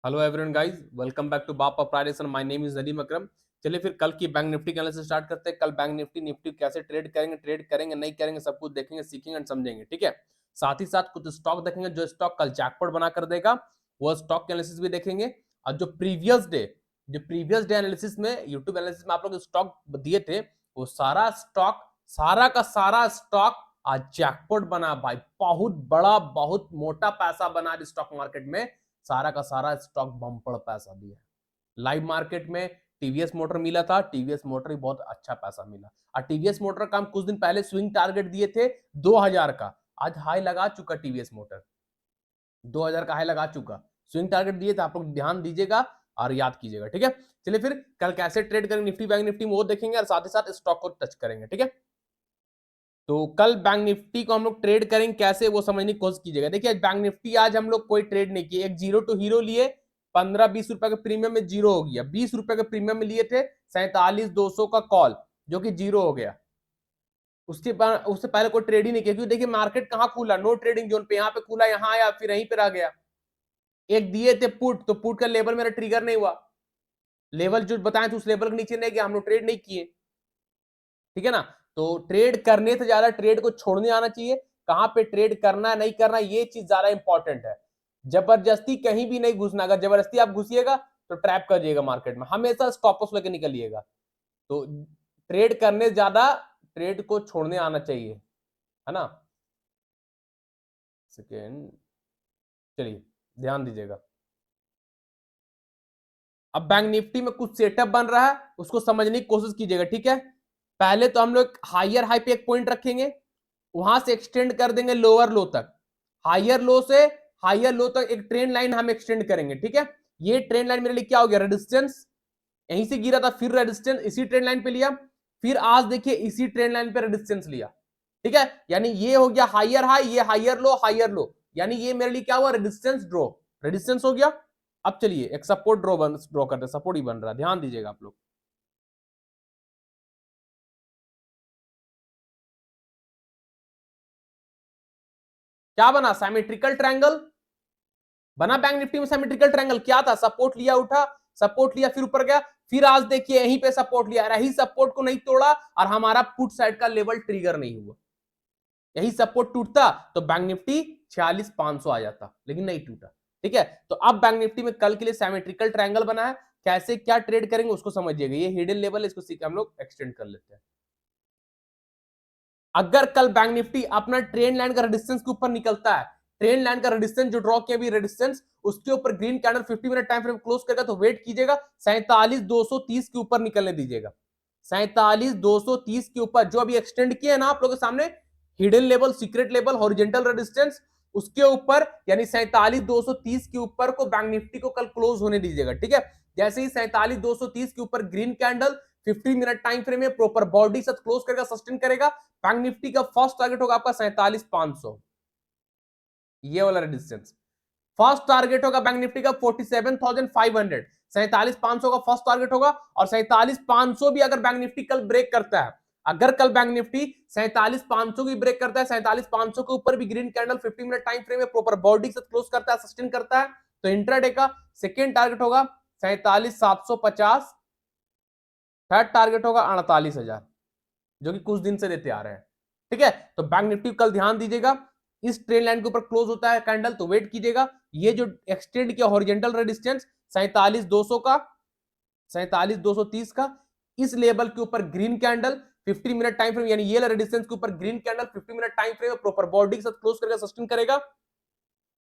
Hello everyone guys, welcome back to बापा प्राइडेशन। My name is Nadeem Akram. चलिए फिर कल की बैंक निफ्टी के एनालिसिस स्टार्ट करते हैं। कल बैंक निफ्टी कैसे ट्रेड करेंगे नहीं करेंगे, सब कुछ देखेंगे, सीखेंगे और समझेंगे। ठीक है, साथ ही साथ कुछ स्टॉक देखेंगे जो स्टॉक कल जैकपॉट बना कर देगा, वो स्टॉक के एनालिसिस भी देखेंगे। और जो प्रीवियस डे एनालिसिस में, यूट्यूब एनालिसिस में आप लोग स्टॉक दिए थे, वो सारा स्टॉक आज जैकपॉट बना भाई। बहुत बड़ा, बहुत मोटा पैसा बना स्टॉक मार्केट में। सारा का सारा स्टॉक बम्पर पैसा दिया। लाइव मार्केट में टीवीएस मोटर मिला था, टीवीएस मोटर भी बहुत अच्छा पैसा मिला। और टीवीएस मोटर का हम कुछ दिन पहले स्विंग टारगेट दिए थे 2000 का, आज हाई लगा चुका टीवीएस मोटर, 2000 का हाई लगा चुका। स्विंग टारगेट दिए थे, आप लोग ध्यान दीजिएगा और याद कीजिएगा। ठीक है, चलिए फिर कल कैसे ट्रेड करेंगे निफ्टी बैंक निफ्टी में वो देखेंगे और साथ ही साथ स्टॉक को टच करेंगे। ठीक है, तो कल बैंक निफ्टी को हम लोग ट्रेड करेंगे कैसे, वो समझने की कोशिश कीजिएगा। देखिए बैंक निफ्टी आज हम लोग कोई ट्रेड नहीं किए। एक जीरो टू हीरो लिए, 15-20 रुपए के प्रीमियम में जीरो हो गया। 20 रुपए के प्रीमियम में लिए थे 47,200 का कॉल, जो कि जीरो हो गया। उससे पहले कोई ट्रेड ही नहीं किया, क्योंकि देखिए मार्केट कहां खुला, नो ट्रेडिंग जोन पे, यहाँ पे खुला, यहाँ आया, फिर यहीं पे रह गया। एक दिए थे पुट, तो पुट का लेवल मेरा ट्रिगर नहीं हुआ, लेवल जो बताए थे उस लेवल के नीचे नहीं गया, हम लोग ट्रेड नहीं किए। ठीक है ना, तो ट्रेड करने से ज्यादा ट्रेड को छोड़ने आना चाहिए। कहां पे ट्रेड करना नहीं करना, ये चीज ज्यादा इंपॉर्टेंट है। जबरदस्ती कहीं भी नहीं घुसना। अगर जबरदस्ती आप घुसिएगा तो ट्रैप कर जाइएगा मार्केट में। हमेशा स्टॉप लॉस लेके निकलिएगा। तो ट्रेड करने से ज्यादा ट्रेड को छोड़ने आना चाहिए, है ना। सेकेंड, चलिए ध्यान दीजिएगा। अब बैंक निफ्टी में कुछ सेटअप बन रहा है, उसको समझने की कोशिश कीजिएगा। ठीक है, पहले तो हम लोग हायर हाई पे एक पॉइंट रखेंगे, वहां से एक्सटेंड कर देंगे लोअर लो तक। हायर लो से हायर लो तक एक ट्रेंड लाइन हम एक्सटेंड करेंगे। ठीक है, ये ट्रेंड लाइन मेरे लिए क्या हो गया, रेजिस्टेंस। यहीं से गिरा था, फिर रेजिस्टेंस इसी ट्रेंड लाइन पे लिया, फिर आज देखिए इसी ट्रेंड लाइन पे रेजिस्टेंस लिया। ठीक है, यानी ये हो गया हायर हाई, ये हायर लो, हायर लो, यानी ये मेरे लिए क्या हुआ, रेजिस्टेंस ड्रॉ, रेजिस्टेंस हो गया। अब चलिए एक सपोर्ट ड्रॉ करते हैं, सपोर्ट ही बन रहा है, ध्यान दीजिएगा आप लोग। क्या बना, सिमेट्रिकल ट्रायंगल बना बैंक निफ्टी में। सिमेट्रिकल ट्रायंगल क्या था, सपोर्ट लिया, उठा, सपोर्ट लिया, फिर ऊपर गया, फिर आज देखिए यहीं पे सपोर्ट लिया, यही सपोर्ट को नहीं तोड़ा और हमारा पुट साइड का लेवल ट्रिगर नहीं हुआ। यही सपोर्ट टूटता तो बैंक निफ्टी 46,500 आ जाता, लेकिन नहीं टूटा। ठीक है, तो अब बैंक निफ्टी में कल के लिए सिमेट्रिकल ट्रायंगल बना है, कैसे क्या ट्रेड करेंगे उसको समझिएगा। ये हिडन लेवल है, इसको सीख हम लोग एक्सटेंड कर लेते हैं। अगर कल बैंक निफ्टी अपना ट्रेंड लाइन का रेजिस्टेंस के ऊपर निकलता है, ट्रेंड लाइन का रेजिस्टेंस जो ड्रॉ किया भी रेजिस्टेंस, उसके ऊपर green candle 50 minute time frame close करेगा, तो वेट कीजिएगा 47,230 के ऊपर निकलने दीजिएगा। 47,230 के ऊपर जो अभी एक्सटेंड किया है ना आप लोगों के सामने, hidden level, secret level, horizontal resistance, उसके ऊपर यानी 47,230 के ऊपर को बैंक निफ्टी को कल क्लोज होने दीजिएगा। ठीक है, जैसे ही 47,230 के ऊपर green candle 50 minute time frame में प्रॉपर बॉडी से क्लोज करेगा, सस्टेन करेगा, बैंक निफ्टी का फर्स्ट टारगेट होगा आपका 47,500, ये वाला रेजिस्टेंस। फर्स्ट टारगेट होगा बैंक निफ्टी का 47,500, 47,500 का फर्स्ट टारगेट होगा। और 47,500 भी अगर बैंक निफ्टी कल ब्रेक करता है, अगर कल बैंक निफ्टी 47,500 की ब्रेक करता है, 47,500 के ऊपर भी green candle 50 minute time frame में प्रॉपर बॉडी से क्लोज करता है, सस्टेन करता है, तो इंट्राडे का सेकेंड टारगेट होगा 47,750, थर्ड टारगेट होगा 48,000, जो कि कुछ दिन से देते आ रहे हैं। ठीक है, तो बैंक निफ्टी कल ध्यान दीजिएगा, इस ट्रेंड लाइन के ऊपर क्लोज होता है कैंडल तो वेट कीजिएगा। ये जो एक्सटेंड किया हॉरिजॉन्टल रेजिस्टेंस 47,200 का, 47,230 का, इस लेवल के ऊपर green candle 50 minute time frame, यानी ये रेजिस्टेंस के ऊपर green candle 50 minute time frame proper body के साथ क्लोज करेगा, सस्टेन करेगा।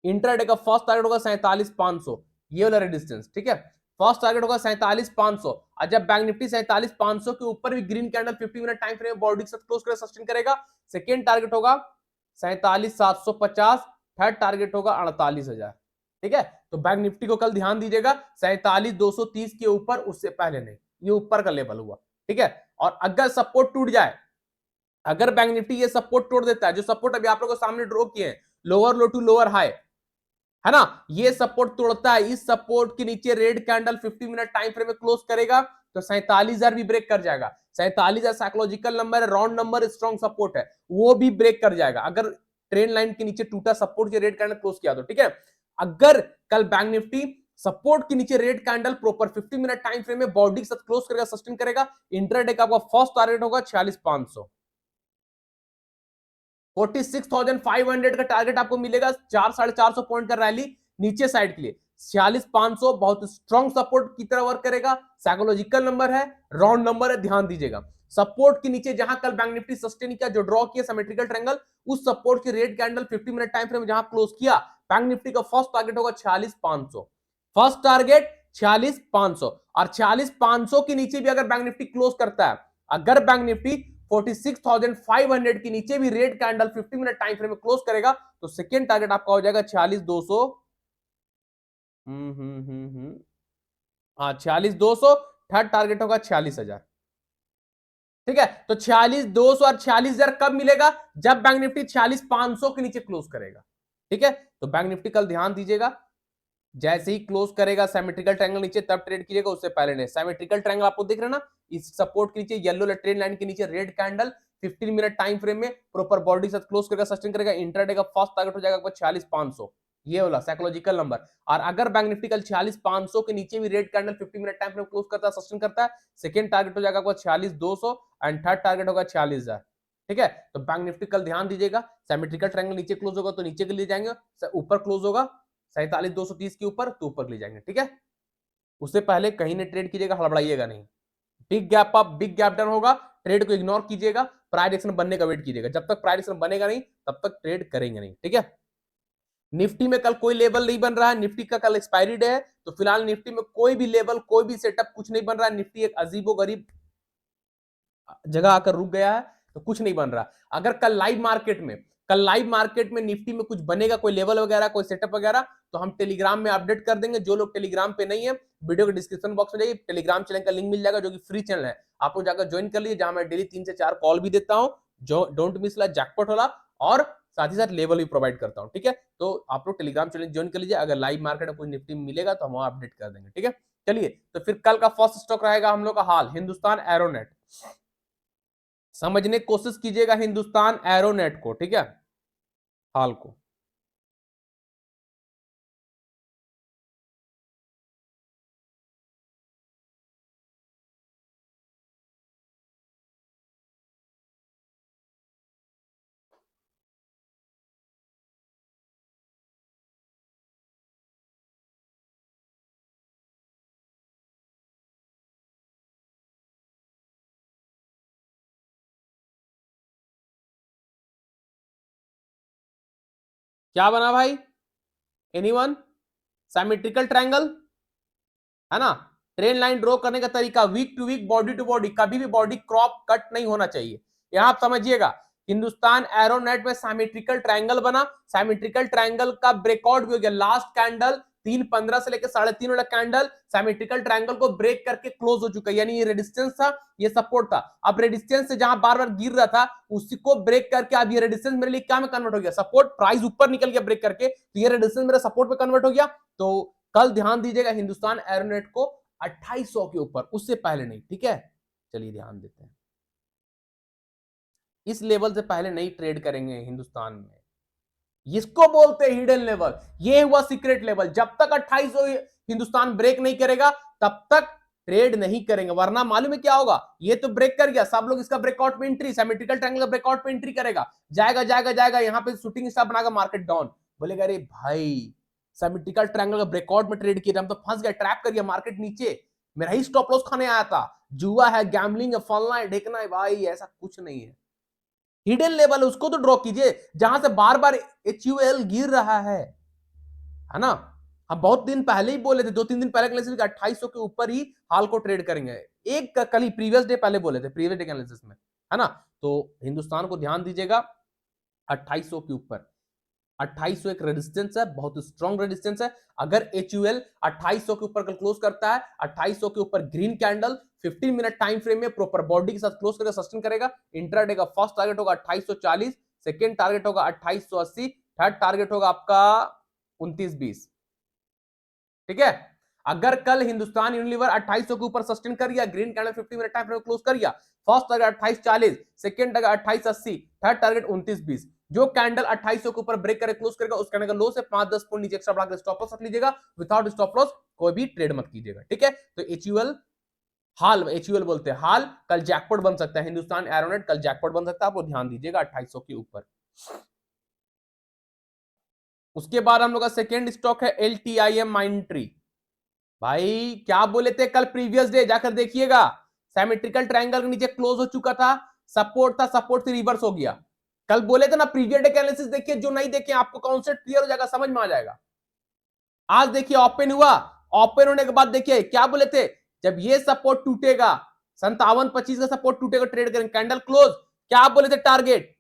इंट्राडे का फर्स्ट टारगेट होगा 47,500, ये वाला रेजिस्टेंस। ठीक है, फर्स्ट टारगेट होगा 47,500, और जब बैंक निफ्टी 47,500 के ऊपर भी green candle 50 minute time frame body के साथ क्लोज करेगा, सस्टेन करेगा, सेकेंड टारगेट होगा 47,750, थर्ड टारगेट होगा 48,000। ठीक है, तो बैंक निफ्टी को कल ध्यान दीजिएगा 47,230 के ऊपर, उससे पहले नहीं, ये ऊपर का लेवल हुआ। ठीक है, और अगर सपोर्ट टूट जाए, अगर बैंक निफ्टी ये सपोर्ट तोड़ देता है, जो सपोर्ट अभी आप लोगों के सामने ड्रॉ किए हैं, lower low to lower high, है ना, ये सपोर्ट तोड़ता है, इस सपोर्ट के नीचे red candle 50 minute time frame में क्लोज करेगा, तो 47,000 भी ब्रेक कर जाएगा। 47,000 साइकोलॉजिकल नंबर है, राउंड नंबर, स्ट्रॉन्ग सपोर्ट है, वो भी ब्रेक कर जाएगा अगर ट्रेंड लाइन के नीचे टूटा सपोर्ट के रेड कैंडल क्लोज किया तो। ठीक है, अगर कल बैंक निफ्टी सपोर्ट के नीचे red candle proper 50 minute time frame में बॉडी के साथ क्लोज करेगा, सस्टेन करेगा। इंट्राडे का आपका फर्स्ट टारगेट होगा 46,500। 46,500 का टारगेट आपको मिलेगा, 400-450 पॉइंट का रैली नीचे साइड के लिए। 46,500 बहुत स्ट्रॉन्ग सपोर्ट की तरह वर्क करेगा। साइकोलॉजिकल नंबर है, राउंड नंबर है, ध्यान दीजिएगा। सपोर्ट के नीचे जहां कल बैंक निफ्टी सस्टेन किया, जो ड्रॉ किया सिमेट्रिकल ट्रायंगल, उस सपोर्ट की red candle 50 minute time frame में जहां क्लोज किया, बैंक निफ्टी का फर्स्ट टारगेट होगा 46,500। First target 46,500। और 46,500 के नीचे भी अगर बैंक निफ्टी क्लोज करता है, अगर बैंक निफ्टी 46,500 के नीचे भी red candle 50 minute time frame में क्लोज करेगा, तो सेकेंड टारगेट आपका हो जाएगा 46,200। हाँ 46,200। थर्ड टारगेट होगा 46,000। ठीक है, तो 46,200 और 46,000 कब मिलेगा? जब बैंक निफ्टी 46,500 के नीचे क्लोज करेगा। ठीक है, तो बैंक निफ्टी कल ध्यान दीजिएगा, जैसे ही क्लोज करेगा सिमेट्रिकल ट्रायंगल नीचे, तब ट्रेड कीजिएगा, उससे पहले नहीं। सिमेट्रिकल ट्रायंगल आपको दिख रहा है ना, इस सपोर्ट के नीचे येलो ट्रेंड लाइन के नीचे red candle 15 minute time frame में प्रॉपर बॉडी के साथ क्लोज करेगा, सस्टेन करेगा। इंट्राडे का फर्स्ट टारगेट हो जाएगा 46,500, ये वाला साइकोलॉजिकल नंबर। और अगर बैंक निफ्टी कल 46,500 के नीचे भी red candle 50 minute time frame close करता है, सस्टेन करता है, सेकंड टारगेट हो जाएगा 46,200 एंड थर्ड टारगेट होगा 46,000। ठीक है, तो बैंक निफ्टी कल ध्यान दीजिएगा, सिमेट्रिकल ट्रायंगल नीचे क्लोज होगा तो नीचे के लिए जाएंगे, ऊपर क्लोज होगा 47,230 के ऊपर तो ऊपर ले जाएंगे। ठीक है, उससे पहले कहीं ने ट्रेड कीजिएगा, हड़बड़ाइएगा नहीं। Big gap up, big gap down होगा, ट्रेड को इग्नोर कीजिएगा, प्राइस एक्शन बनने का वेट कीजिएगा। जब तक प्राइस एक्शन बनेगा नहीं, तब तक ट्रेड करेंगे नहीं। ठीक है, निफ्टी में कल कोई लेवल नहीं बन रहा है, निफ्टी का कल एक्सपायरी डे है, तो फिलहाल निफ्टी में कोई भी लेवल, कोई भी सेटअप, कुछ नहीं बन रहा है। निफ्टी एक अजीबो गरीब जगह आकर रुक गया है, तो कुछ नहीं बन रहा। अगर कल लाइव मार्केट में निफ्टी में कुछ बनेगा, कोई लेवल वगैरह, कोई सेटअप वगैरह, तो हम टेलीग्राम में अपडेट कर देंगे। जो लोग टेलीग्राम पे नहीं है, वीडियो के डिस्क्रिप्शन बॉक्स में जाइए, टेलीग्राम चैनल का लिंक मिल जाएगा, जो कि फ्री चैनल है, आप लोग जाकर ज्वाइन कर लीजिए, जहां मैं डेली 3 से 4 कॉल भी देता हूं, जो डोंट मिस ला जैकपॉट वाला, और साथ ही साथ लेवल भी प्रोवाइड करता हूं। ठीक है, तो आप लोग टेलीग्राम चैनल ज्वाइन कर लीजिए, अगर लाइव मार्केट में कोई निफ्टी मिलेगा तो हम वहां अपडेट कर देंगे। ठीक है, चलिए, तो फिर कल का फर्स्ट स्टॉक रहेगा हम लोग का हाल हिंदुस्तान एरोनेट। समझने की कोशिश कीजिएगा हिंदुस्तान एरोनेट को। ठीक है, हाल को क्या बना भाई? एनीवन? सिमेट्रिकल ट्रायंगल है ना। ट्रेन लाइन ड्रॉ करने का तरीका wick to wick, body to body, कभी भी बॉडी क्रॉप कट नहीं होना चाहिए। यहां आप समझिएगा, हिंदुस्तान एरोनेट में सिमेट्रिकल ट्रायंगल बना, सिमेट्रिकल ट्रायंगल का ब्रेकआउट भी हो गया। लास्ट कैंडल 3:15 से लेकर 3:30 वाला कैंडल सिमेट्रिकल ट्रायंगल को ब्रेक करके क्लोज हो चुका है, यानी ये रेजिस्टेंस था, ये सपोर्ट था। अब रेजिस्टेंस से जहां बार बार गिर रहा था, उसी को ब्रेक करके अब ये रेजिस्टेंस मेरे लिए क्या में कन्वर्ट हो गया? सपोर्ट। प्राइस ऊपर निकल गया ब्रेक करके, तो ये रेजिस्टेंस मेरा सपोर्ट में कन्वर्ट हो गया। तो कल ध्यान दीजिएगा हिंदुस्तान एरोनेट को 2800 के ऊपर, उससे पहले नहीं। ठीक है, चलिए ध्यान देते हैं, इस लेवल से पहले नहीं ट्रेड करेंगे हिंदुस्तान में। इसको बोलते हैं हिडन लेवल, ये हुआ सीक्रेट लेवल। जब तक 2800 हिंदुस्तान ब्रेक नहीं करेगा, तब तक ट्रेड नहीं करेंगे। वरना मालूम है क्या होगा? ये तो ब्रेक कर गया, सब लोग इसका ब्रेकआउट में एंट्री, सिमेट्रिकल ट्रायंगल का ब्रेकआउट में एंट्री करेगा, जाएगा जाएगा जाएगा, यहां पे शूटिंग स्टार बनाकर मार्केट डाउन। बोलेगा अरे भाई, सिमेट्रिकल ट्रायंगल का ब्रेकआउट में ट्रेड किया, हम तो फंस गए, ट्रैप कर गया मार्केट नीचे, मेरा ही स्टॉप लॉस खाने आया था। जुआ है, गैम्बलिंग है, फलना है, ढेकना है, भाई ऐसा कुछ नहीं है। हिडन लेवल है, उसको तो ड्रॉ कीजिए, जहां से बार बार HUL गिर रहा है ना। हम बहुत दिन पहले ही बोले थे, 2-3 दिन पहले 2800 के ऊपर ही हाल को ट्रेड करेंगे। एक कल ही प्रीवियस डे पहले बोले थे, प्रीवियस डे के एनालिसिस में, है ना। तो हिंदुस्तान को ध्यान दीजिएगा 2800 के ऊपर। 2800 एक रेजिस्टेंस है, बहुत स्ट्रॉन्ग रेजिस्टेंस है। अगर HUL 2800 के ऊपर कल क्लोज करता है, 2800 के ऊपर green candle 15 minute time frame में प्रॉपर बॉडी के साथ क्लोज करके सस्टेन करेगा, इंट्राडे का फर्स्ट टारगेट होगा 2840, सेकंड टारगेट होगा 2880, थर्ड टारगेट होगा आपका 2920। ठीक है, अगर कल हिंदुस्तान यूनिलीवर 2800 के ऊपर सस्टेन कर गया, green candle 50 minute time frame close कर गया, first target 2840, second target 2880, third target 2920। जो कैंडल 2800 के ऊपर ब्रेक करे क्लोज करेगा, उस कैंडल का लो से 5-10 पॉइंट नीचे एक्स्ट्रा बढ़ाकर स्टॉप लॉस रख लीजिएगा, विदाउट स्टॉप लॉस कोई भी ट्रेड मत कीजिएगा, ठीक है। तो एचयूएल हाल, एचयूएल बोलते हैं हाल, कल जैकपॉट बन सकता है, हिंदुस्तान एरोनेट कल जैकपॉट बन सकता है, आपको ध्यान दीजिएगा 2800 के ऊपर। उसके बाद हम लोग का सेकेंड स्टॉक है LTIM माइंट्री। भाई क्या बोले थे कल प्रीवियस डे, जाकर देखिएगा, सिमेट्रिकल ट्रायंगल के नीचे क्लोज हो चुका था, सपोर्ट था, सपोर्ट से रिवर्स हो गया। कल बोले थे ना प्रीवियस डे एनालिसिस देखिए, जो नहीं देखे आपको कॉन्सेप्ट क्लियर हो जाएगा, समझ में आ जाएगा। आज देखिए ओपन हुआ, ओपन होने के बाद देखिए क्या बोले थे, जब ये सपोर्ट टूटेगा 57.25 का सपोर्ट टूटेगा ट्रेड करेंगे, कैंडल क्लोज, क्या बोले थे टारगेट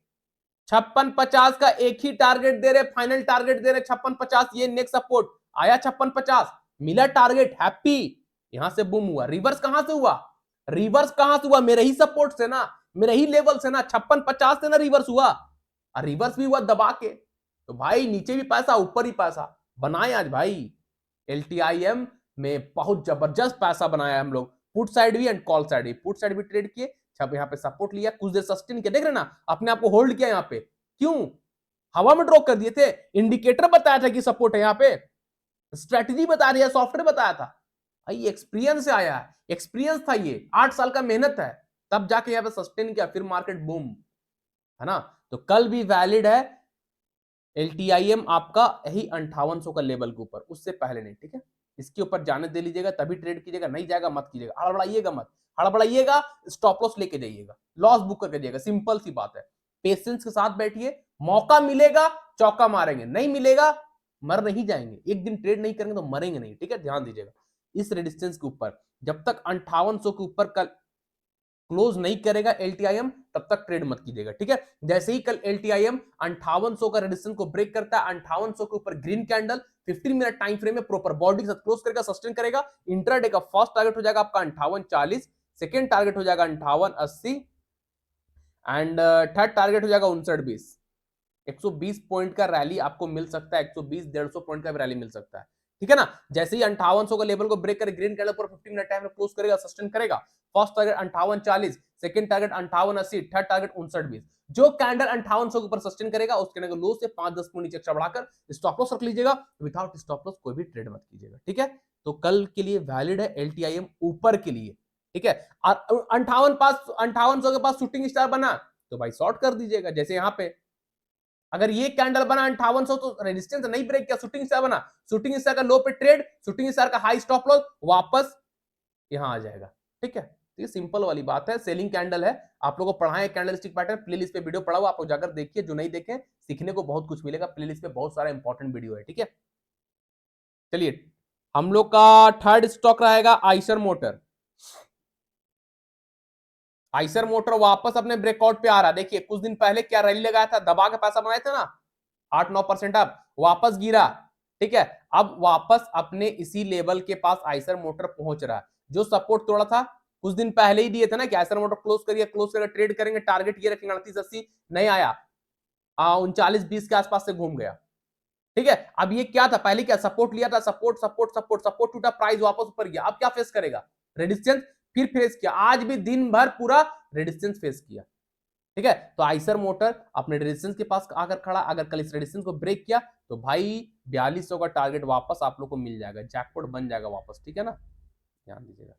56.50 का एक ही टारगेट दे रहे, फाइनल टारगेट दे रहे 56.50, ये नेक्स्ट सपोर्ट आया 56.50, मिला टारगेट, हैप्पी। यहां से बूम हुआ, रिवर्स कहां से हुआ, रिवर्स कहां से हुआ, मेरे ही सपोर्ट से ना, मेरे ही लेवल से ना, 56.50 से ना रिवर्स हुआ, और रिवर्स भी हुआ दबा के। तो भाई नीचे भी पैसा ऊपर ही पैसा बनाए आज भाई, LTIM में बहुत जबरदस्त पैसा बनाया हम लोग, पुट साइड भी एंड कॉल साइड भी, पुट साइड भी ट्रेड किए, जब यहाँ पे सपोर्ट लिया, कुछ देर सस्टेन किया, देख रहे ना अपने आप को होल्ड किया, यहाँ पे क्यों हवा में ड्रॉप कर दिए थे, इंडिकेटर बताया था कि सपोर्ट है, यहाँ पे स्ट्रेटजी बता रही है, सॉफ्टवेयर बताया था भाई, एक्सपीरियंस से आया है, एक्सपीरियंस था ये, 8 साल का मेहनत है, तब जाके यहाँ पे सस्टेन किया, फिर मार्केट बूम, है ना। तो कल भी वैलिड है LTIM आपका यही 5800 का लेवल के ऊपर, उससे पहले नहीं, ठीक है। इसके ऊपर जाने दे लीजिएगा, तभी ट्रेड कीजिएगा, नहीं जाएगा मत कीजिएगा, हड़बड़ाइएगा मत, हड़बड़ाइएगा स्टॉप लॉस लेके जाइएगा, लॉस बुक करके जाइएगा, सिंपल सी बात है। पेशेंस के साथ बैठिए, मौका मिलेगा चौका मारेंगे, नहीं मिलेगा मर नहीं जाएंगे, एक दिन ट्रेड नहीं करेंगे तो मरेंगे नहीं, ठीक है, ध्यान दीजिएगा। इस रेजिस्टेंस के ऊपर जब तक 5800 के ऊपर कल क्लोज नहीं करेगा LTIM, तब तक ट्रेड मत कीजिएगा, ठीक है। जैसे ही कल LTIM 5800 का रेजिस्टेंस को ब्रेक करता है, 5800 के ऊपर green candle 15 minute time frame में प्रॉपर बॉडी के साथ क्लोज करेगा, सस्टेन करेगा, इंट्राडे का फर्स्ट टारगेट हो जाएगा आपका 5840, सेकंड टारगेट हो जाएगा 5880 एंड थर्ड टारगेट हो जाएगा 5920। 120 पॉइंट का रैली आपको मिल सकता है, 120-150 पॉइंट का भी रैली मिल सकता है, ठीक है ना। जैसे ही 5800 का लेवल को ब्रेक कर ग्रीन कैंडल पर 15 मिनट टाइम में क्लोज करेगा, सस्टेन करेगा, first target 5840, second target 5880, third target 5920। जो कैंडल 5800 के ऊपर सस्टेन करेगा, उस कैंडल को लो से 5-10 पॉइंट नीचे बढ़ाकर स्टॉप लॉस रख लीजिएगा, विदाउट स्टॉप लॉस कोई भी ट्रेड मत कीजिएगा, ठीक है। तो कल के लिए वैलिड है LTIM ऊपर के लिए, ठीक है। और 5800 के पास शूटिंग स्टार बना तो भाई शॉर्ट कर दीजिएगा, जैसे यहां पे अगर ये कैंडल बना 5800 तो रेजिस्टेंस नहीं ब्रेक किया, शूटिंग स्टार बना, शूटिंग स्टार का लो पे ट्रेड, शूटिंग स्टार का हाई स्टॉप लॉस, वापस यहां आ जाएगा, ठीक है। तो ये सिंपल वाली बात है, सेलिंग कैंडल है, आप लोगों को पढ़ाएं कैंडलस्टिक पैटर्न, प्लेलिस्ट पे वीडियो पढ़ा हुआ, आप लोग जाकर देखिए, जो नहीं देखे सीखने को बहुत कुछ मिलेगा, प्लेलिस्ट पे बहुत सारा इंपॉर्टेंट वीडियो है, ठीक है। चलिए हम लोग का थर्ड स्टॉक रहेगा आइसर मोटर। आइसर मोटर वापस अपने ब्रेकआउट पे आ रहा है, देखिए कुछ दिन पहले क्या रैली लगाया था, दबा के पैसा बनाए थे ना 8-9%, अब वापस गिरा, ठीक है। अब वापस अपने इसी लेवल के पास आइसर मोटर पहुंच रहा है, जो सपोर्ट तोड़ा था कुछ दिन पहले ही दिए थे ना कि आइसर मोटर क्लोज करिए, क्लोज करके ट्रेड करेंगे, टारगेट ये रखेंगे 38-80, नहीं आया, 39-20 के आसपास से घूम गया, ठीक है। अब ये क्या था, पहले क्या सपोर्ट लिया था, सपोर्ट सपोर्ट सपोर्ट सपोर्ट टूटा, प्राइस वापस ऊपर गया, अब क्या फेस करेगा, रेजिस्टेंस, फिर फेस किया, आज भी दिन भर पूरा रेजिस्टेंस फेस किया, ठीक है। तो आइसर मोटर अपने रेजिस्टेंस के पास आकर खड़ा, अगर कल इस रेजिस्टेंस को ब्रेक किया तो भाई 4200 का टारगेट वापस आप लोग को मिल जाएगा, जैकपॉट बन जाएगा वापस, ठीक है ना, ध्यान दीजिएगा।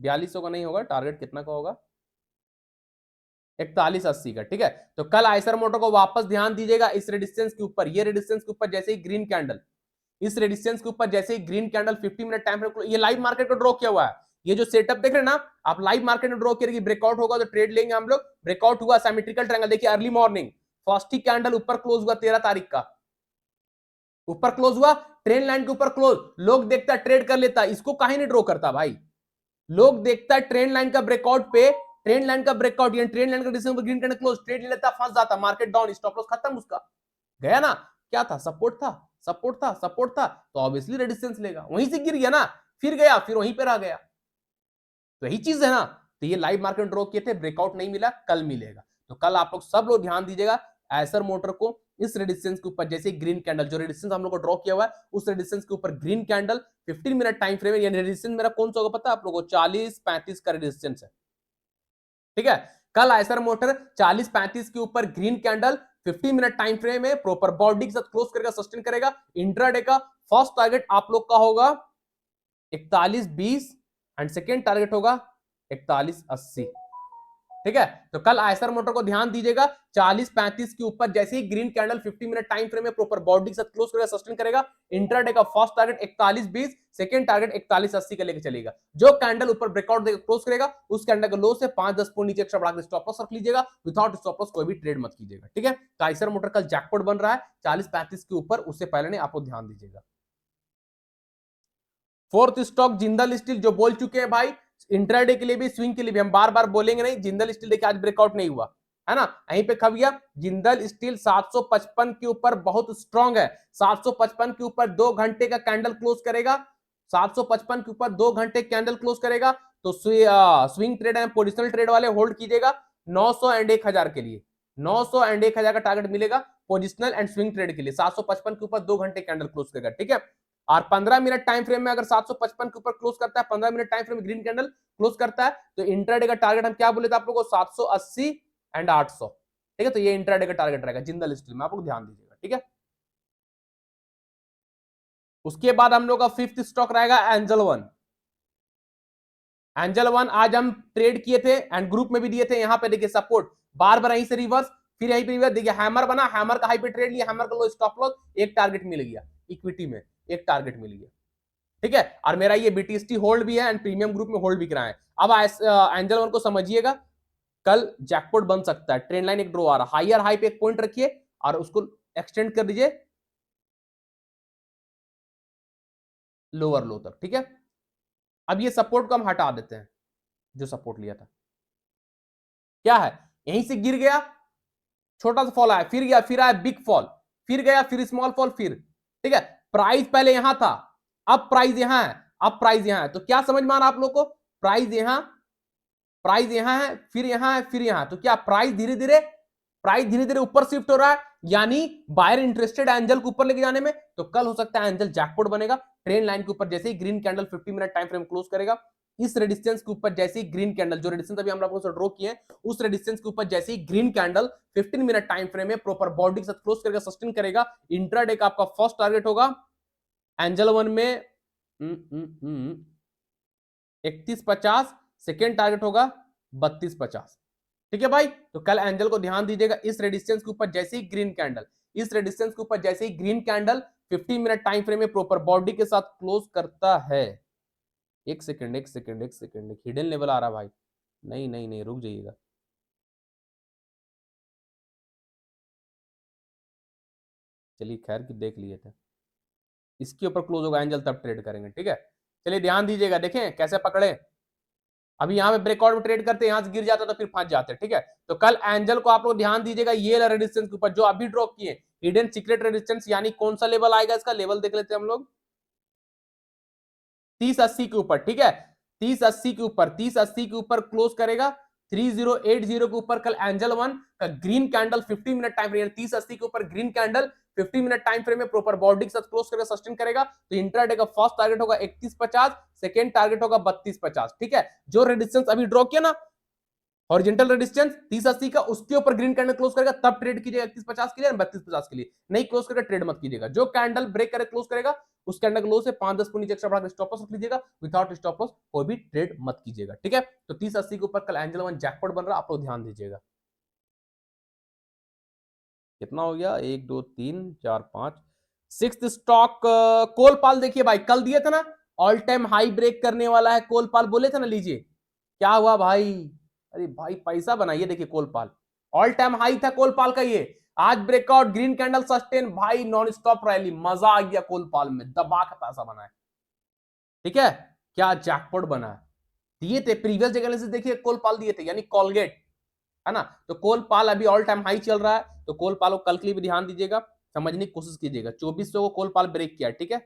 4200 का नहीं होगा, टारगेट कितना का होगा, 4180 का, ठीक है। तो कल आइसर मोटर को वापस ध्यान दीजिएगा इस रेजिस्टेंस के ऊपर, ये रेजिस्टेंस के ऊपर जैसे ही ग्रीन कैंडल, इस रेजिस्टेंस के ऊपर जैसे ही green candle 50 minute time frame, ये लाइव मार्केट को ड्रॉ किया हुआ है, ये जो सेटअप देख रहे हैं ना आप, लाइव मार्केट में ड्रॉ करेगी, ब्रेकआउट होगा तो ट्रेड लेंगे हम लोग, ब्रेकआउट हुआ सिमेट्रिकल ट्रायंगल, देखिए अर्ली मॉर्निंग फर्स्ट ही कैंडल ऊपर क्लोज हुआ 13 तारीख का, ऊपर क्लोज हुआ, ट्रेंड लाइन के ऊपर क्लोज, लोग देखता है ट्रेड कर लेता, इसको काहे नहीं ड्रॉ करता भाई, लोग देखता है ट्रेंड लाइन का ब्रेकआउट पे, ट्रेंड लाइन का ब्रेकआउट यानी ट्रेंड लाइन का distance green candle close, trade ले लेता, फंस जाता, मार्केट डाउन, स्टॉप लॉस खत्म उसका, गया ना, क्या था, सपोर्ट था, सपोर्ट था, सपोर्ट था, तो ऑब्वियसली रेजिस्टेंस लेगा, वहीं से गिर गया ना, फिर गया, फिर वहीं पर आ गया, तो यही चीज है ना। तो ये लाइव मार्केट ड्रॉ किए थे, ब्रेकआउट नहीं मिला, कल मिलेगा, तो कल आप लोग सब लोग ध्यान दीजिएगा, आइसर मोटर को इस रेजिस्टेंस के ऊपर जैसे ग्रीन कैंडल, जो रेजिस्टेंस हम लोग को ड्रॉ किया हुआ है, उस रेजिस्टेंस के ऊपर green candle 15 minute time frame, यानी रेजिस्टेंस मेरा कौन सा होगा पता है आप लोगों को, 40-35 का रेजिस्टेंस है, ठीक है। कल आइसर मोटर 40-35 के ऊपर green candle 50 minute time frame में प्रॉपर बॉडी के साथ क्लोज करेगा, सस्टेन करेगा, इंट्राडे का फर्स्ट टारगेट आप लोग का होगा 41.20 एंड सेकेंड टारगेट होगा 41.80। ठीक है, तो कल आयसर मोटर को ध्यान दीजिएगा 40.35 के ऊपर जैसे ही green candle 50 minute time frame में प्रॉपर बॉडी के साथ क्लोज करेगा, सस्टेन करेगा, इंट्राडे का फर्स्ट टारगेट 41.20, सेकंड टारगेट 41.80 का लेके चलेगा। जो कैंडल ऊपर ब्रेकआउट देकर क्लोज करेगा उस कैंडल का लो से 5-10 पॉइंट नीचे एक्स्ट्रा बढ़ाकर स्टॉप लॉस रख लीजिएगा, विदाउट स्टॉप लॉस कोई भी ट्रेड मत कीजिएगा। ठीक है, तो आयसर मोटर कल जैकपॉट बन रहा है 40.35 के ऊपर, उससे पहले नहीं, आपको ध्यान दीजिएगा। फोर्थ स्टॉक जिंदल स्टील, जो बोल चुके हैं भाई इंट्राडे के लिए भी स्विंग के लिए भी हम बार बार बोलेंगे नहीं। जिंदल स्टील देखिए आज ब्रेकआउट नहीं हुआ है ना, यहीं पे खा गया। जिंदल स्टील 755 के ऊपर बहुत स्ट्रांग है, 755 के ऊपर 2 घंटे का कैंडल क्लोज करेगा, 755 के ऊपर 2 घंटे कैंडल क्लोज करेगा तो swing trade and positional trade वाले होल्ड कीजिएगा 900 एंड 1000 के लिए, 900 एंड 1000 का टारगेट मिलेगा पोजिशनल एंड स्विंग ट्रेड के लिए। 755 के ऊपर 2 घंटे कैंडल क्लोज करेगा। ठीक है, और 15 मिनट टाइम फ्रेम में अगर 755 के ऊपर क्लोज करता है, 15 मिनट टाइम फ्रेम में ग्रीन कैंडल क्लोज करता है, तो इंट्राडे का टारगेट हम क्या बोले थे आप लोगों को, 780 एंड 800। ठीक है, तो ये इंट्राडे का टारगेट रहेगा जिंदल स्टील में, आप लोग ध्यान दीजिएगा। ठीक है, उसके बाद हम लोग का फिफ्थ स्टॉक रहेगा एंजल वन। एंजल वन आज हम ट्रेड किए थे एंड ग्रुप में भी दिए थे। यहां पे देखिए सपोर्ट बार बार यहीं से रिवर्स, फिर यहीं पे रिवर्स, देखिए हैमर बना, हैमर का हाई पे ट्रेड लिया, हैमर का लो स्टॉप लॉस, एक टारगेट मिल गया इक्विटी में, एक टारगेट मिल गया। ठीक है, और मेरा ये बीटीएसटी होल्ड भी है एंड प्रीमियम ग्रुप में होल्ड भी कराए। अब एंजल वन को समझिएगा, कल जैकपॉट बन सकता है। ट्रेंड लाइन एक ड्रॉ आ रहा, हायर हाई पे एक पॉइंट रखिए और उसको एक्सटेंड कर दीजिए लोअर लो तक। ठीक है, अब ये सपोर्ट को हम हटा देते हैं, जो सपोर्ट लिया था क्या है, यहीं से गिर गया, छोटा सा फॉल आया, फिर गया, फिर आया बिग फॉल, फिर गया, फिर स्मॉल फॉल, फिर। ठीक है, प्राइस पहले यहां था, अब प्राइस यहां है, अब प्राइस यहां है, तो क्या समझ में आ रहा आप लोग को, प्राइस यहां है, फिर यहां है, फिर यहां, तो क्या प्राइस धीरे धीरे ऊपर शिफ्ट हो रहा है, यानी बायर इंटरेस्टेड एंजल को ऊपर लेके जाने में। तो कल हो सकता है एंजल जैकपॉट बनेगा। ट्रेंड लाइन के ऊपर जैसे ही green candle 50 minute time frame close करेगा, इस रेजिस्टेंस के ऊपर जैसे ही ग्रीन कैंडल, जो रेजिस्टेंस अभी हम लोगों से ड्रॉ किए उस रेजिस्टेंस के ऊपर जैसे ही green candle 15 minute time frame में प्रॉपर बॉडी के साथ क्लोज करके सस्टेन करेगा, इंट्राडे का आपका फर्स्ट टारगेट होगा एंजल वन में 3150, सेकेंड टारगेट होगा 3250। ठीक है भाई, तो कल एंजल को ध्यान दीजिएगा, इस रेजिस्टेंस के ऊपर जैसे ही ग्रीन कैंडल, इस रेजिस्टेंस के ऊपर जैसे ही green candle 50 minute time frame में प्रॉपर बॉडी के साथ क्लोज करता है, एक सेकंड, एक हिडन लेवल आ रहा भाई, नहीं नहीं नहीं, रुक जाइएगा, चलिए खैर की देख लिए थे, इसके ऊपर क्लोज होगा एंजल तब ट्रेड करेंगे। ठीक है, चलिए ध्यान दीजिएगा, देखें कैसे पकड़े, अभी यहां पे ब्रेकआउट में ट्रेड करते, यहां से गिर जाता तो फिर फंस जाते। ठीक है, तो कल एंजल को आप लोग ध्यान दीजिएगा, ये रेजिस्टेंस के ऊपर जो अभी ड्रॉ किए हिडन सीक्रेट रेजिस्टेंस, यानी कौन सा लेवल आएगा, इसका लेवल देख लेते हैं हम लोग, 3080 के ऊपर। ठीक है, 3080 के ऊपर, 3080 के ऊपर क्लोज करेगा, 3080 के ऊपर कल एंजल वन का green candle 50 minute time frame, 3080 के ऊपर green candle 50 minute time frame में प्रॉपर बॉडी के साथ क्लोज करके सस्टेन करेगा, तो इंट्राडे का फर्स्ट टारगेट होगा 3150, सेकंड टारगेट होगा 3250। ठीक है, जो रेजिस्टेंस अभी ड्रॉ किया ना हॉरिजॉन्टल रेजिस्टेंस 3080 का, उसके ऊपर ग्रीन कैंडल क्लोज करेगा तब ट्रेड कीजिएगा 3150 के लिए, 3250 के लिए नहीं क्लोज करके ट्रेड मत कीजिएगा। जो कैंडल ब्रेक करे क्लोज करेगा उस कैंडल के लो से 5-10 पॉइंट नीचे एक्स्ट्रा बढ़ाकर स्टॉप लॉस रख लीजिएगा, विदाउट स्टॉप लॉस कोई भी ट्रेड मत कीजिएगा। ठीक है, तो 3080 के ऊपर कल एंजल वन जैकपॉट बन रहा है, आप लोग ध्यान दीजिएगा। कितना हो गया, 1 2 3 4 5, सिक्स्थ स्टॉक कोलपाल। देखिए भाई कल दिए थे ना ऑल टाइम हाई ब्रेक करने वाला है कोलपाल, बोले थे ना लीजिए, क्या हुआ भाई, अरे भाई पैसा बनाइए। देखिए कोलपाल ऑल टाइम हाई था कोलपाल का, ये आज ब्रेकआउट ग्रीन कैंडल सस्टेन, भाई नॉन स्टॉप रैली, मजा आ गया कोलपाल में, दबा के पैसा बनाए। ठीक है, क्या जैकपॉट बना है, दिए थे प्रीवियस जगह से, देखिए कोलपाल दिए थे, यानी कॉलगेट है ना, तो कोलपाल अभी ऑल टाइम हाई चल रहा है, तो कोलपाल को कल के लिए भी ध्यान दीजिएगा, समझने की कोशिश कीजिएगा। 2400 को कोलपाल ब्रेक किया, ठीक है,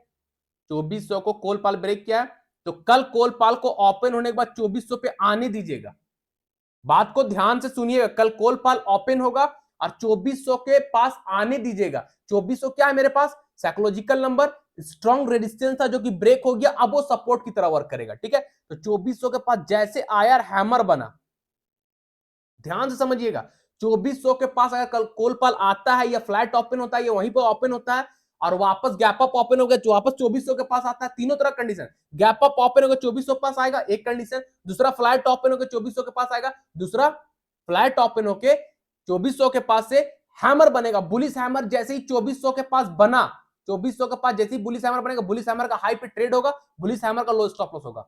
2400 को कोलपाल ब्रेक किया, तो कल कोलपाल को ओपन होने के बाद 2400 पे आने दीजिएगा। बात को ध्यान से सुनिएगा, कल कोलपाल ओपन होगा और 2400 के पास आने दीजिएगा। 2400 क्या है मेरे पास, साइकोलॉजिकल नंबर, स्ट्रॉन्ग रेजिस्टेंस था जो कि ब्रेक हो गया, अब वो सपोर्ट की तरह वर्क करेगा। ठीक है, तो 2400 के पास जैसे आया हैमर बना, ध्यान से समझिएगा, 2400 के पास अगर कल कोलपाल आता है या फ्लैट ओपन होता है या वहीं पर ओपन होता है और वापस गैप अप ओपन हो गया, जो वापस 2400 के पास आता है, तीनों तरह कंडीशन, गैप अप ओपन हो गया 2400 के पास आएगा एक कंडीशन, दूसरा फ्लैट ओपन हो गया 2400 के पास आएगा दूसरा, फ्लैट ओपन होके 2400 के पास से हैमर बनेगा, बुलिश हैमर जैसे ही 2400 के पास बना, 2400 के पास जैसे ही बुलिश हैमर बनेगा, बुलिश हैमर का हाई पे ट्रेड होगा, बुलिश हैमर का लो स्टॉप लॉस होगा,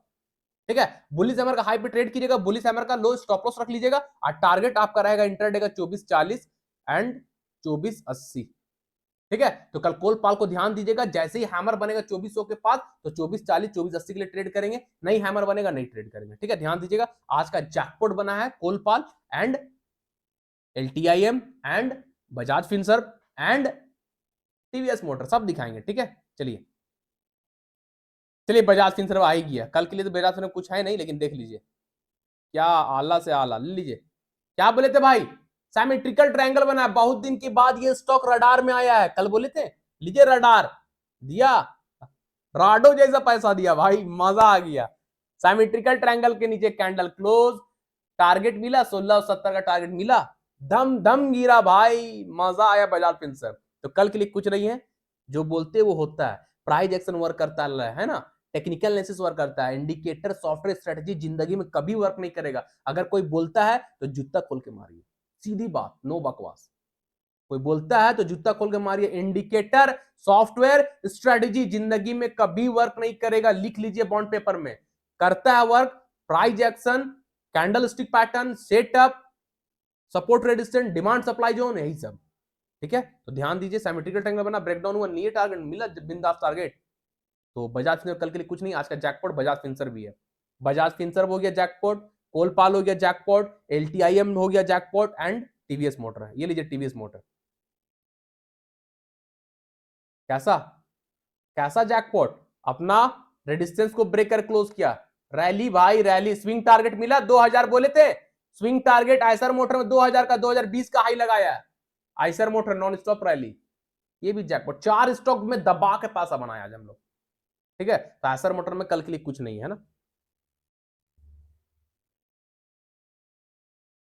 ठीक है, बुलिश हैमर का हाई पे ट्रेड कीजिएगा, बुलिश हैमर का लो स्टॉप लॉस रख लीजिएगा, और टारगेट आपका रहेगा इंटरडे का 2440 एंड 2480, ठीक है। तो कल कोल पाल को ध्यान दीजिएगा, जैसे ही हैमर बनेगा 2400 के पास तो 2440 2480 के लिए ट्रेड करेंगे, नहीं हैमर बनेगा नहीं ट्रेड करेंगे, ठीक है, ध्यान दीजिएगा। आज का जैकपॉट बना है COLPAL and LTIM and Bajaj Finserv and TVS Motor, सब दिखाएंगे, ठीक है। चलिए चलिए बजाज फिनसर्व आ ही गया, कल के लिए तो बजाज फिनसर्व कुछ है नहीं, लेकिन देख लीजिए क्या आला से आला, ले लीजिए। क्या बोले थे भाई, सिमेट्रिकल ट्रायंगल बना है, बहुत दिन के बाद ये स्टॉक रडार में आया है, कल बोले थे लीजिए रडार, दिया राडो जैसा पैसा दिया भाई, मजा आ गया। सिमेट्रिकल ट्रायंगल के नीचे कैंडल क्लोज, टारगेट मिला 1670 का टारगेट मिला, दम दम गिरा भाई, मजा आया बजाज फिनसर्व। तो कल के लिए कुछ नहीं है, जो बोलते वो होता है, प्राइस एक्शन वर्क करता है ना, टेक्निकल एनालिसिस वर्क करता है, इंडिकेटर सॉफ्टवेयर स्ट्रेटजी जिंदगी में कभी वर्क नहीं करेगा। अगर कोई बोलता है तो जूता खोल के मारिए, सीधी बात, नो बकवास। कोई बोलता है तो जूता खोल के मारिए, इंडिकेटर सॉफ्टवेयर स्ट्रेटजी जिंदगी में कभी वर्क नहीं करेगा, लिख लीजिए बॉन्ड पेपर में। करता है work price action, candle stick pattern, setup, support resistance, demand supply zone, यही सब, ठीक है। तो ध्यान दीजिए, सिमेट्रिकल ट्रायंगल बना, ब्रेकडाउन हुआ, नियर टारगेट मिला, बिंदास टारगेट। तो बजाज फिनसर्व कल के लिए कुछ नहीं, आज का जैकपॉट बजाज फिनसर्व भी है। बजाज फिनसर्व हो गया जैकपॉट, कोलपाल हो गया जैकपॉट, LTIM हो गया जैकपॉट एंड टीवीएस मोटर है। ये लीजिए टीवीएस मोटर, कैसा कैसा जैकपॉट, अपना रेजिस्टेंस को ब्रेक कर क्लोज किया, रैली भाई रैली, स्विंग टारगेट मिला 2000 बोले थे, स्विंग टारगेट आइसर मोटर में 2000 का 2020 का हाई लगाया है, Eicher motor non stop rally, ये भी जैकपॉट, 4 स्टॉक में दबा के पैसा बनाया आज हम लोग, ठीक है। तो आइसर मोटर में कल के लिए कुछ नहीं है ना।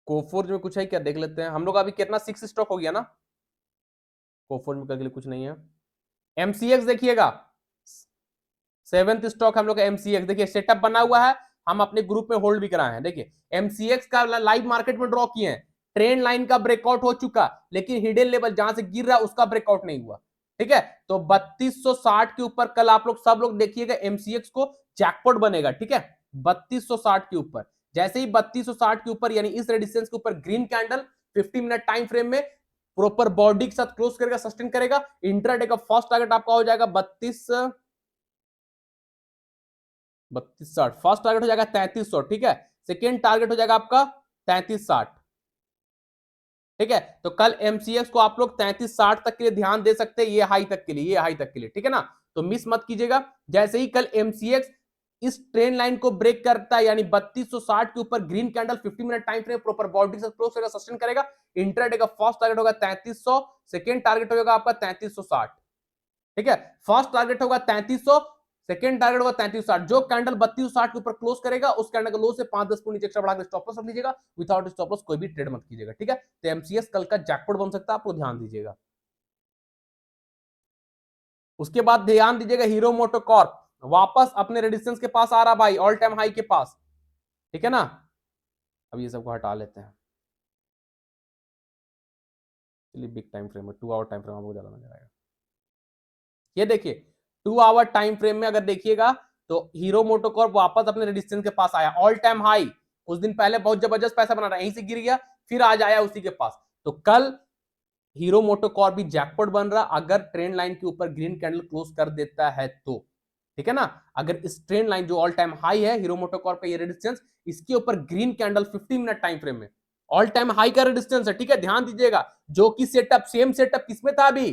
कोफोर्ज में कुछ है क्या, देख लेते हैं हम लोग, अभी कितना 6 स्टॉक हो गया ना, कोफोर्ज में कल के लिए कुछ नहीं है। MCX देखिएगा, 7th स्टॉक हम लोग का MCX, देखिए सेटअप बना हुआ है, हम अपने ग्रुप में होल्ड भी कराए हैं। देखिए MCX का लाइव मार्केट में ड्रॉ किए हैं, ट्रेंड लाइन का ब्रेकआउट हो चुका, लेकिन हिडन लेवल जहां से गिर रहा है उसका ब्रेकआउट नहीं हुआ, ठीक है। तो 3260 के ऊपर कल आप लोग सब लोग देखिएगा MCX को जैकपॉट बनेगा, ठीक है। 3260 के ऊपर, जैसे ही 3260 के ऊपर यानी इस रेजिस्टेंस के ऊपर green candle 50 minute time frame में प्रॉपर बॉडी के साथ क्लोज करेगा, सस्टेन करेगा, इंट्राडे का फर्स्ट टारगेट आपका हो जाएगा 3260, फर्स्ट टारगेट हो जाएगा 3300, ठीक है। सेकेंड टारगेट हो जाएगा आपका 3360, ठीक है। तो कल MCX को आप लोग 3360 तक के लिए ध्यान दे सकते हैं, ये हाई तक के लिए, ये हाई तक के लिए, ठीक है ना। तो मिस मत कीजिएगा, जैसे ही कल MCX इस ट्रेंड लाइन को ब्रेक करता है यानी 3260 के ऊपर green candle 50 minute time frame proper body से क्लोज करेगा, सस्टेन करेगा, इंट्राडे का फर्स्ट टारगेट होगा 3300, सेकंड टारगेट होगा आपका 3360, ठीक है। फर्स्ट टारगेट होगा 3300, सेकंड टारगेट होगा 3360, जो कैंडल 3260 के ऊपर क्लोज करेगा उस कैंडल का लो से 5-10 पॉइंट नीचे एक्स्ट्रा बढ़ा के स्टॉप लॉस रख लीजिएगा, विदाउट स्टॉप लॉस कोई भी ट्रेड मत कीजिएगा, ठीक है। तो MCX कल का जैकपॉट बन सकता है, आपको ध्यान दीजिएगा। उसके बाद ध्यान दीजिएगा हीरो मोटोकॉर्प वापस अपने रेजिस्टेंस के पास आ रहा भाई, ऑल टाइम हाई के पास, ठीक है ना। अब ये सबको हटा लेते हैं, चलिए बिग टाइम फ्रेम में 2 आवर टाइम फ्रेम आपको ज्यादा नजर आएगा। ये देखिए 2 आवर टाइम फ्रेम में अगर देखिएगा तो हीरो मोटोकॉर्प वापस अपने रेजिस्टेंस के पास आया, ऑल टाइम हाई, कुछ दिन पहले बहुत जबरदस्त पैसा बना रहा है, यहीं से गिर गया, फिर आज आया उसी के पास। तो कल हीरो मोटोकॉर्प भी जैकपॉट बन रहा अगर ट्रेंड लाइन के ऊपर ग्रीन कैंडल क्लोज कर देता है तो, ठीक है ना। अगर इस ट्रेंड लाइन जो ऑल टाइम हाई है हीरो मोटोकॉर्प का ये रेजिस्टेंस, इसके ऊपर green candle 15 minute time frame में ऑल टाइम हाई का रेजिस्टेंस है, ठीक है, ध्यान दीजिएगा। जो कि सेटअप सेम सेटअप किसमें था, अभी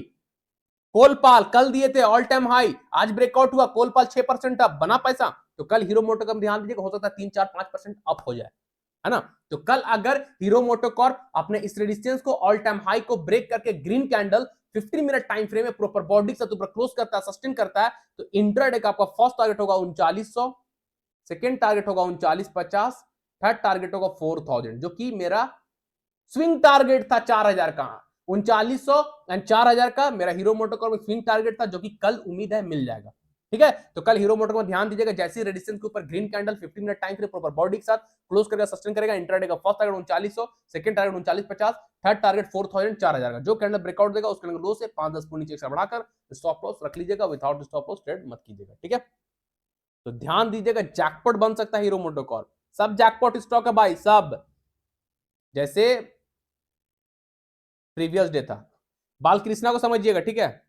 कोलपाल कल दिए थे ऑल टाइम हाई, आज ब्रेकआउट हुआ, कोलपाल 6% अप बना पैसा, तो कल हीरो मोटोकॉर्प ध्यान दीजिएगा, हो सकता है 3-4-5% अप हो जाए, है ना। तो कल अगर हीरो मोटोकॉर्प अपने इस रेजिस्टेंस को ऑल टाइम हाई को ब्रेक करके green candle 15 minute time frame में प्रॉपर बॉडी से ऊपर क्लोज करता है, सस्टेन करता है, तो इंट्राडे का आपका फर्स्ट टारगेट होगा 3900, सेकंड टारगेट होगा 3950, थर्ड टारगेट होगा 4000, जो कि मेरा स्विंग टारगेट था 4000 का, 3900 एंड 4000 का मेरा हीरो मोटोकॉर्प में स्विंग टारगेट था, जो कि कल उम्मीद है मिल जाएगा। ठीक है, तो कल हीरो मोटोकॉर्प में ध्यान दीजिएगा, जैसे ही रेजिस्टेंस के ऊपर green candle 15 minute time frame proper body के साथ क्लोज करके सस्टेन करेगा, इंट्राडे का first target 3900, second target 3950, third target 4000 4000 का। जो कैंडल ब्रेकआउट देगा उसके लो से 5-10 पॉइंट नीचे बढ़ाकर स्टॉप लॉस रख लीजिएगा, विदाउट स्टॉप लॉस ट्रेड मत कीजिएगा। ठीक है, तो ध्यान दीजिएगा, जैकपॉट बन सकता है हीरो मोटोकॉर्प, सब जैकपॉट स्टॉक है भाई, सब जैसे प्रीवियस डे था। बालकृष्णा को समझिएगा, ठीक है।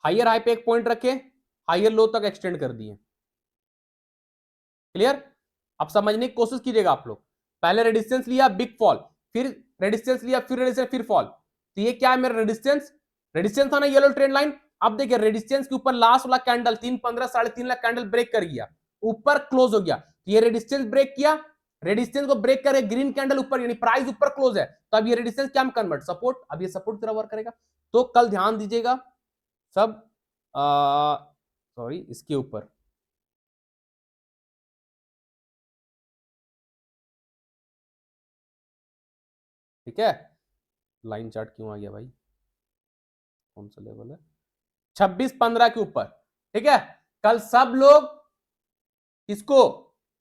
हायर हाई पे एक पॉइंट रखे, हायर लो तक एक्सटेंड कर दिए। क्लियर? अब समझने की कोशिश कीजिएगा आप लोग। पहले रेजिस्टेंस लिया, बिग फॉल, फिर रेजिस्टेंस लिया, फिर रेजिस्टेंस, फिर फॉल। तो ये क्या है मेरा रेजिस्टेंस? रेजिस्टेंस था ना येलो ट्रेंड लाइन। अब देखिए रेजिस्टेंस के ऊपर लास्ट वाला कैंडल 315 3.5 लाख कैंडल ब्रेक कर गया, ऊपर क्लोज हो गया। ये रेजिस्टेंस ब्रेक किया, रेजिस्टेंस को ब्रेक करे, ग्रीन कैंडल ऊपर, यानी प्राइस ऊपर क्लोज है, तो अब ये रेजिस्टेंस क्या कन्वर्ट सपोर्ट, अब ये सपोर्ट की तरह वर्क करेगा। तो कल ध्यान दीजिएगा सब, सॉरी इसके ऊपर, ठीक है। लाइन चार्ट क्यों आ गया भाई, कौन सा लेवल है, 26-15 के ऊपर। ठीक है, कल सब लोग इसको,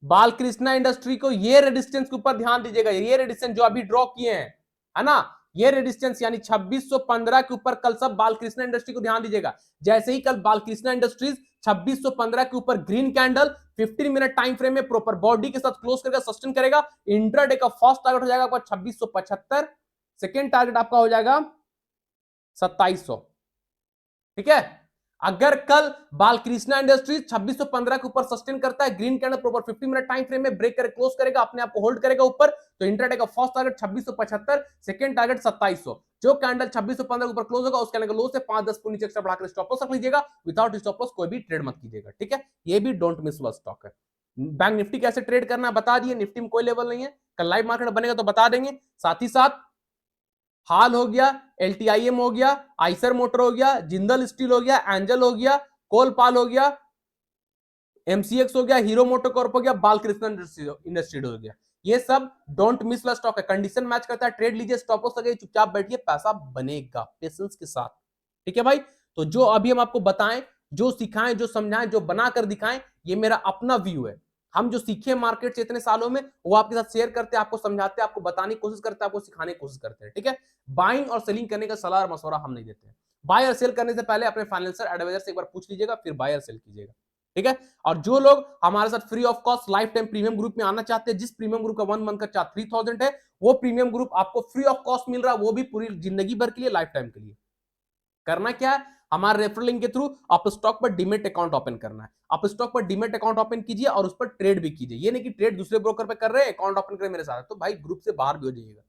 बालकृष्णा इंडस्ट्री को, ये रेजिस्टेंस के ऊपर ध्यान दीजिएगा, ये रेजिस्टेंस जो अभी ड्रॉ किए हैं, है ना, ये रेजिस्टेंस यानी 2615 के ऊपर कल सब बालकृष्णा इंडस्ट्री को ध्यान दीजिएगा। जैसे ही कल बालकृष्णा इंडस्ट्रीज 2615 के ऊपर green candle 15 minute time frame में प्रॉपर बॉडी के साथ क्लोज करके सस्टेन करेगा, इंट्राडे का फर्स्ट टारगेट हो जाएगा आपका 2675, सेकेंड टारगेट आपका हो जाएगा 2700। ठीक है, अगर कल बालकृष्णा इंडस्ट्रीज 2615 के ऊपर सस्टेन करता है, green candle proper 50 minute time frame में ब्रेक करके क्लोज करेगा, अपने आप को होल्ड करेगा ऊपर, तो इंट्राडे का फर्स्ट टारगेट 2675, सेकंड टारगेट 2700। जो कैंडल 2615 के ऊपर क्लोज होगा उस कैंडल का लो से 5-10 पॉइंट नीचे एक्स्ट्रा बढ़ाकर स्टॉप लॉस रख लीजिएगा, विदाउट स्टॉप लॉस कोई भी ट्रेड मत कीजिएगा। ठीक है, ये भी डोंट मिस वाला स्टॉक है। बैंक निफ्टी कैसे ट्रेड करना है बता दिए, निफ्टी में कोई लेवल नहीं है, कल लाइव मार्केट बनेगा तो बता देंगे। साथ ही साथ हाल हो गया, एलटीआईएम हो गया, आइसर मोटर हो गया, जिंदल स्टील हो गया, एंजल हो गया, कोलपाल हो गया, एमसीएक्स हो गया, हीरो मोटोकॉर्प हो गया, बालकृष्ण इंडस्ट्रीज हो गया, ये सब डोंट मिस वाला स्टॉक है। कंडीशन मैच करता है, ट्रेड लीजिए, स्टॉप लॉस लगे, चुपचाप बैठिए, पैसा बनेगा पेशेंस के साथ। ठीक है भाई, तो जो अभी हम आपको बताएं, जो सिखाएं, जो समझाएं, जो बनाकर दिखाएं, ये मेरा अपना व्यू है। हम जो सीखे मार्केट से इतने सालों में, वो आपके साथ शेयर करते हैं, आपको समझाते हैं, आपको बताने की कोशिश करते हैं, आपको सिखाने की कोशिश करते हैं। ठीक है, बाइंग और सेलिंग करने का सलाह और मशवरा हम नहीं देते हैं। बाय और सेल करने से पहले अपने फाइनेंशियल एडवाइजर से एक बार पूछ लीजिएगा, फिर बाय और सेल कीजिएगा। ठीक है, और जो लोग हमारे साथ free of cost life time premium group में आना चाहते हैं, जिस प्रीमियम ग्रुप का 1 मंथ का चार्ज 3000 है, वो प्रीमियम ग्रुप आपको फ्री ऑफ कॉस्ट मिल रहा है, वो भी पूरी जिंदगी भर के लिए, लाइफ टाइम के लिए। करना क्या है, हमारे रेफरल लिंक के थ्रू आप स्टॉक पर डीमेट अकाउंट ओपन करना है। आप स्टॉक पर डीमेट अकाउंट ओपन कीजिए और उस पर ट्रेड भी कीजिए। ये नहीं कि ट्रेड दूसरे ब्रोकर पे कर रहे हैं, अकाउंट ओपन करें मेरे साथ, तो भाई ग्रुप से बाहर भी हो जाइएगा,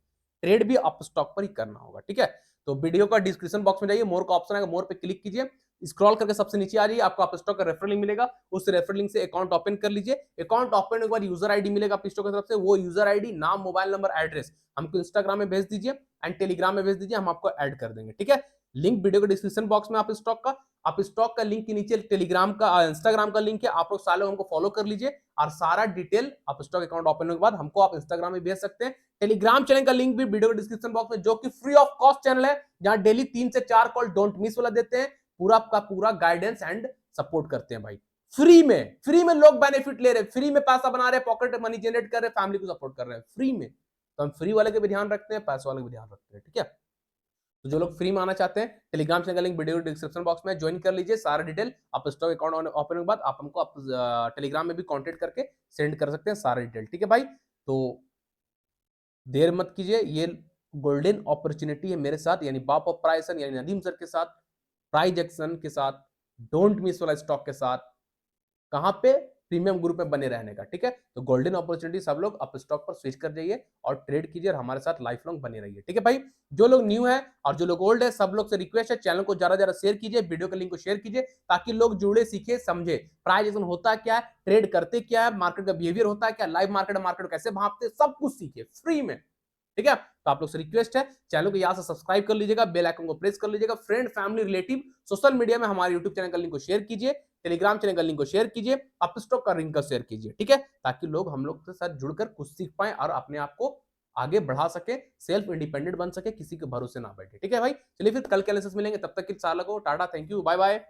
ट्रेड भी आप स्टॉक पर ही करना होगा। ठीक है, तो वीडियो का डिस्क्रिप्शन बॉक्स में जाइए, मोर का ऑप्शन आएगा, मोर पे क्लिक कीजिए, स्क्रॉल करके सबसे नीचे आ जाइए, आपको आप स्टॉक का रेफरल लिंक मिलेगा, उस रेफरल लिंक से अकाउंट ओपन कर लीजिए। अकाउंट ओपन होने के बाद यूजर आईडी मिलेगा आप स्टॉक की तरफ से, वो यूजर आईडी, नाम, मोबाइल नंबर, एड्रेस हमको इंस्टाग्राम में भेज दीजिए एंड टेलीग्राम में भेज दीजिए, हम आपको ऐड कर देंगे। ठीक है, लिंक वीडियो के डिस्क्रिप्शन बॉक्स में आप स्टॉक का लिंक के नीचे टेलीग्राम का, इंस्टाग्राम का लिंक है, आप लोग सालों हमको फॉलो कर लीजिए और सारा डिटेल आप स्टॉक अकाउंट ओपन होने के बाद हमको आप इंस्टाग्राम में भेज सकते हैं। टेलीग्राम चैनल का लिंक भी वीडियो के डिस्क्रिप्शन बॉक्स में, जो कि फ्री ऑफ कॉस्ट चैनल है, जहां डेली 3 से 4 कॉल डोंट मिस वाला देते हैं, पूरा का पूरा गाइडेंस एंड सपोर्ट करते हैं भाई, फ्री में लोग बेनिफिट ले रहे हैं, फ्री में पैसा बना रहे हैं, पॉकेट मनी जनरेट कर रहे हैं, फैमिली को सपोर्ट कर रहे हैं फ्री में। तो हम फ्री वाले के भी ध्यान रखते हैं, पैसे वाले के भी ध्यान रखते हैं। ठीक है, तो जो लोग फ्री में आना चाहते हैं, Telegram channel link video description box में ज्वाइन कर लीजिए, सारा डिटेल आप स्टॉक अकाउंट ओपन के बाद आप हमको टेलीग्राम में भी कांटेक्ट करके सेंड कर सकते हैं सारा डिटेल। ठीक है भाई, तो देर मत कीजिए, ये गोल्डन अपॉर्चुनिटी है मेरे साथ, यानी बाप ऑफ प्राइसन यानी नदीम सर के साथ, प्राइज एक्शन के साथ, डोंट मिस वाला स्टॉक के साथ, कहां पे, प्रीमियम ग्रुप में बने रहने का। ठीक है, तो गोल्डन अपॉर्चुनिटी सब लोग अप स्टॉक पर स्विच कर जाइए और ट्रेड कीजिए और हमारे साथ लाइफ लॉन्ग बने रहिए। ठीक है भाई, जो लोग न्यू है और जो लोग ओल्ड है, सब लोग से रिक्वेस्ट है, चैनल को ज्यादा ज्यादा शेयर कीजिए, वीडियो के लिंक को शेयर कीजिए, ताकि लोग जुड़े, सीखे, समझे प्राइस एक्शन होता क्या है, ट्रेड करते क्या है, मार्केट का बिहेवियर होता है क्या, लाइव मार्केट कैसे भापते, सब कुछ सीखिए फ्री में। ठीक है, तो आप लोग से रिक्वेस्ट है, चैनल को यहां से सब्सक्राइब कर लीजिएगा, बेल आइकन को प्रेस कर लीजिएगा, friend, family, relative, social media में हमारे यूट्यूब चैनल का लिंक को शेयर कीजिए, टेलीग्राम चैनल का लिंक को शेयर कीजिए, अप स्टॉक का लिंक को शेयर कीजिए, ठीक है, ताकि लोग हम लोग के साथ जुड़कर कुछ सीख पाए और अपने आप को आगे बढ़ा सके, सेल्फ इंडिपेंडेंट बन सके, किसी के भरोसे ना बैठे, ठीक है भाई। चलिए फिर कल के एनालिसिस मिलेंगे, तब तक के लिए tata, thank you, bye bye.